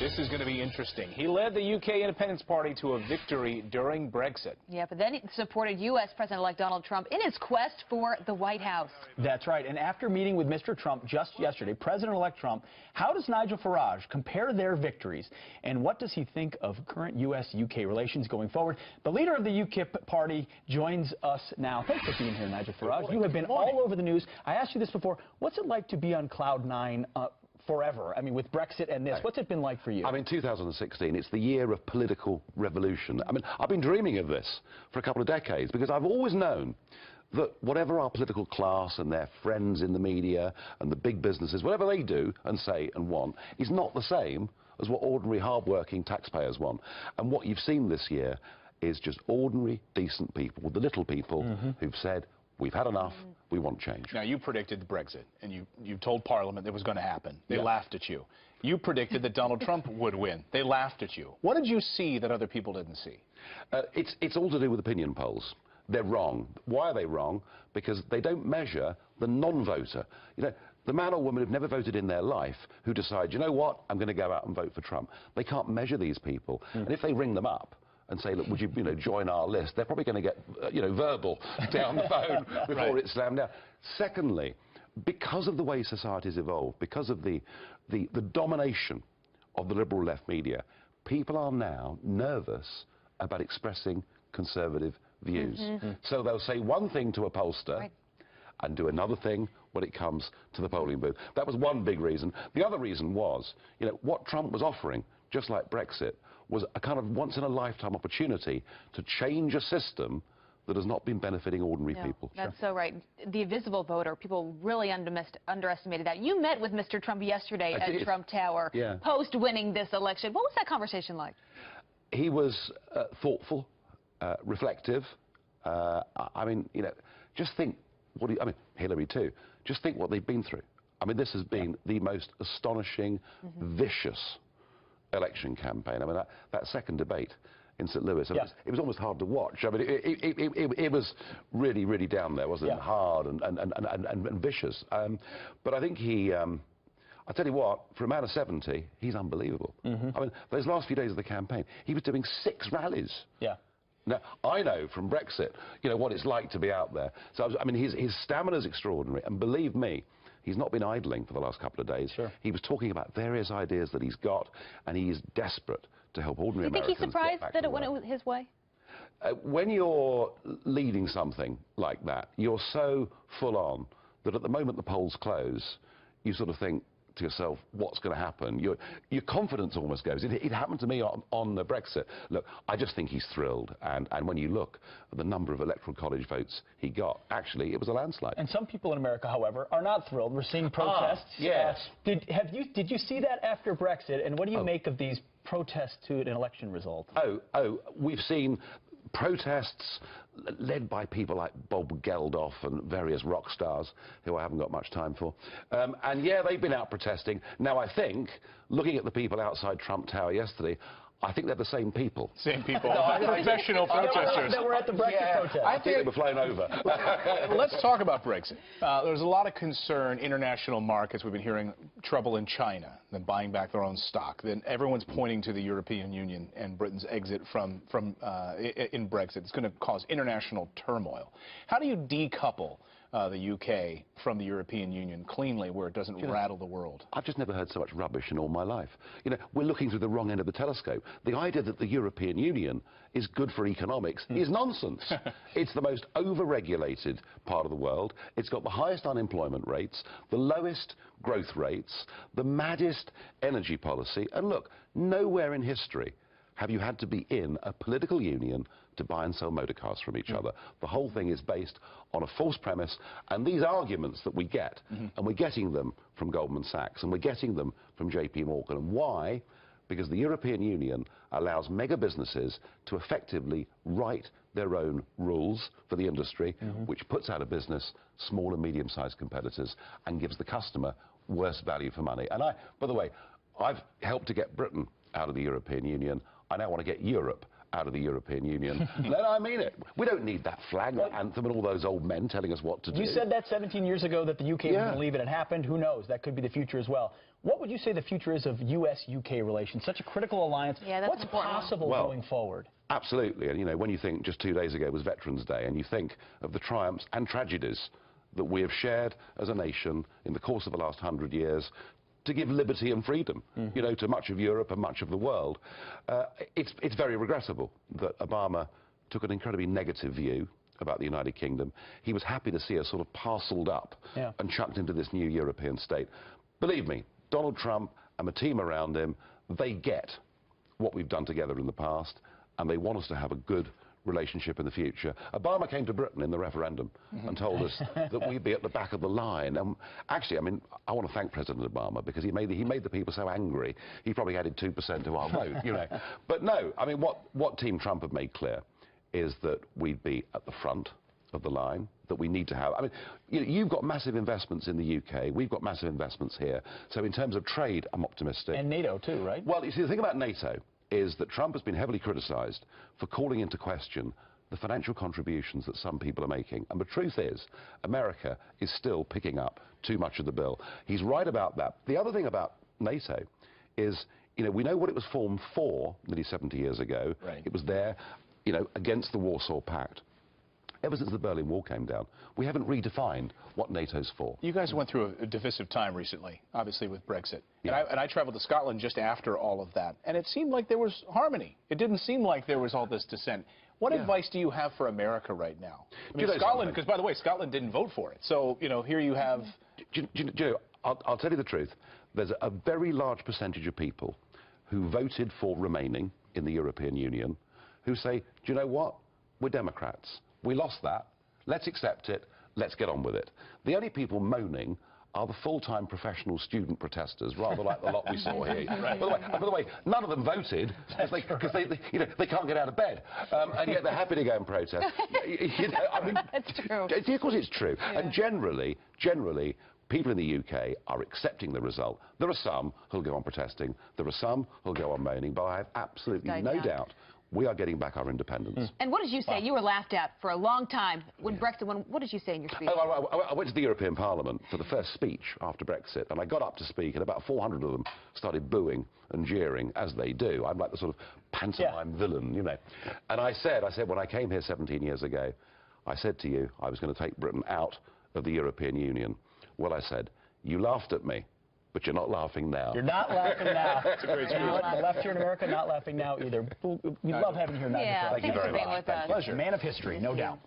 This is going to be interesting. He led the UK Independence Party to a victory during Brexit. Yeah, but then he supported U.S. President-elect Donald Trump in his quest for the White House. That's right. And after meeting with Mr. Trump just yesterday, President-elect Trump, how does Nigel Farage compare their victories? And what does he think of current U.S.-UK relations going forward? The leader of the UKIP party joins us now. Thanks for being here, Nigel Farage. You have been all over the news. I asked you this before. What's it like to be on cloud nine forever? I mean, with Brexit and this, what's it been like for you? I mean, 2016, it's the year of political revolution. I mean, I've been dreaming of this for a couple of decades because I've always known that whatever our political class and their friends in the media and the big businesses, whatever they do and say and want, is not the same as what ordinary, hard-working taxpayers want. And what you've seen this year is just ordinary, decent people, the little people who've said, we've had enough, we want change. Now, you predicted Brexit, and you told Parliament it was going to happen. They laughed at you. You predicted that Donald Trump would win. They laughed at you. What did you see that other people didn't see? It's all to do with opinion polls. They're wrong. Why are they wrong? Because they don't measure the non-voter. You know, the man or woman who've never voted in their life who decide, you know what, I'm going to go out and vote for Trump. They can't measure these people. And if they ring them up and say, look, would you, join our list? They're probably going to get, verbal down the phone before it's slammed down. Secondly, because of the way society's evolved, because of the domination of the liberal left media, people are now nervous about expressing conservative views. So they'll say one thing to a pollster and do another thing when it comes to the polling booth. That was one big reason. The other reason was, what Trump was offering, just like Brexit, was a kind of once-in-a-lifetime opportunity to change a system that has not been benefiting ordinary people. That's so right. The invisible voter, people really underestimated that. You met with Mr. Trump yesterday at Trump Tower, post-winning this election. What was that conversation like? He was thoughtful, reflective. I mean, just think what I mean, Hillary too. Just think what they've been through. I mean, this has been the most astonishing, vicious election campaign. I mean, that second debate in St. Louis, it was almost hard to watch. I mean, it was really, really down there, wasn't it? Hard and vicious. But I think he, I tell you what, for a man of 70, he's unbelievable. I mean, those last few days of the campaign, he was doing 6 rallies. Now, I know from Brexit, what it's like to be out there. So, I mean, his stamina is extraordinary. And believe me, he's not been idling for the last couple of days. He was talking about various ideas that he's got, and he is desperate to help ordinary Americans. Do you think he's surprised that it went his way? When you're leading something like that, you're so full on that at the moment the polls close, you sort of think to yourself, what's going to happen? Your confidence almost goes. It happened to me on the Brexit. Look, I just think he's thrilled, and when you look at the number of electoral college votes he got, actually, it was a landslide. And some people in America, however, are not thrilled. We're seeing protests. Yes. Did you see that after Brexit, and what do you make of these protests to an election result? We've seen protests led by people like Bob Geldof and various rock stars who I haven't got much time for. And yeah, they've been out protesting. Now, I think, looking at the people outside Trump Tower yesterday, I think they're the same people. Same people. Professional protesters. That were at the Brexit protest. I think they were flown over. Let's talk about Brexit. There's a lot of concern, international markets. We've been hearing trouble in China, then buying back their own stock. Then everyone's pointing to the European Union and Britain's exit in Brexit. It's going to cause international turmoil. How do you decouple the UK from the European Union cleanly where it doesn't rattle the world? I've just never heard so much rubbish in all my life. We're looking through the wrong end of the telescope. The idea that the European Union is good for economics is nonsense. It's the most over-regulated part of the world. It's got the highest unemployment rates, the lowest growth rates, the maddest energy policy. And look, nowhere in history have you had to be in a political union to buy and sell motor cars from each other. The whole thing is based on a false premise, and these arguments that we get, and we're getting them from Goldman Sachs, and we're getting them from JP Morgan. And why? Because the European Union allows mega businesses to effectively write their own rules for the industry, which puts out of business small and medium-sized competitors and gives the customer worse value for money. And by the way, I've helped to get Britain out of the European Union. I now want to get Europe out of the European Union, then I mean it. We don't need that flag anthem and all those old men telling us what to do. You said that 17 years ago that the UK was going to leave, and it happened. Who knows? That could be the future as well. What would you say the future is of U.S.-UK relations? Such a critical alliance. Yeah, that's What's possible going forward? Absolutely. And, you know, when you think just 2 days ago was Veterans Day, and you think of the triumphs and tragedies that we have shared as a nation in the course of the last 100 years, to give liberty and freedom, you know, to much of Europe and much of the world. It's very regrettable that Obama took an incredibly negative view about the United Kingdom. He was happy to see us sort of parceled up and chucked into this new European state. Believe me, Donald Trump and the team around him, they get what we've done together in the past, and they want us to have a good relationship in the future. Obama came to Britain in the referendum and told us that we'd be at the back of the line. Actually, I mean, I want to thank President Obama, because he made the people so angry, he probably added 2% to our vote, you know. But no, I mean, what Team Trump have made clear is that we'd be at the front of the line, that we need to have. I mean, you've got massive investments in the UK, we've got massive investments here. So in terms of trade, I'm optimistic. And NATO too, right? Well, you see, the thing about NATO is that Trump has been heavily criticised for calling into question the financial contributions that some people are making. And the truth is, America is still picking up too much of the bill. He's right about that. The other thing about NATO is, you know, we know what it was formed for nearly 70 years ago. Right. It was there, you know, against the Warsaw Pact. Ever since the Berlin Wall came down, we haven't redefined what NATO's for. You guys went through a divisive time recently, obviously with Brexit. Yeah. And I traveled to Scotland just after all of that, and it seemed like there was harmony. It didn't seem like there was all this dissent. What advice do you have for America right now? I mean, Scotland, because by the way, Scotland didn't vote for it. So, you know, here you have... Do you know, I'll tell you the truth. There's a very large percentage of people who voted for remaining in the European Union who say, do you know what? We're Democrats. We lost that. Let's accept it. Let's get on with it. The only people moaning are the full-time professional student protesters, rather like the lot we saw here. Right. By the way, none of them voted because they can't get out of bed, and yet they're happy to go and protest. You know, I mean, it's true. Of course, it's true. Yeah. And generally, people in the UK are accepting the result. There are some who'll go on protesting. There are some who'll go on moaning. But I have absolutely no doubt we are getting back our independence. And what did you say? Wow. You were laughed at for a long time when Brexit went. What did you say in your speech? I went to the European Parliament for the first speech after Brexit, and I got up to speak, and about 400 of them started booing and jeering, as they do. I'm like the sort of pantomime villain, you know. And I said, when I came here 17 years ago, I said to you I was going to take Britain out of the European Union. Well, I said, you laughed at me, but you're not laughing now. You're not laughing now. That's a great speech. The left here in America, not laughing now either. We love having you here, Nigel. Yeah, Thank you very much. With us. Pleasure. Man of history, no doubt.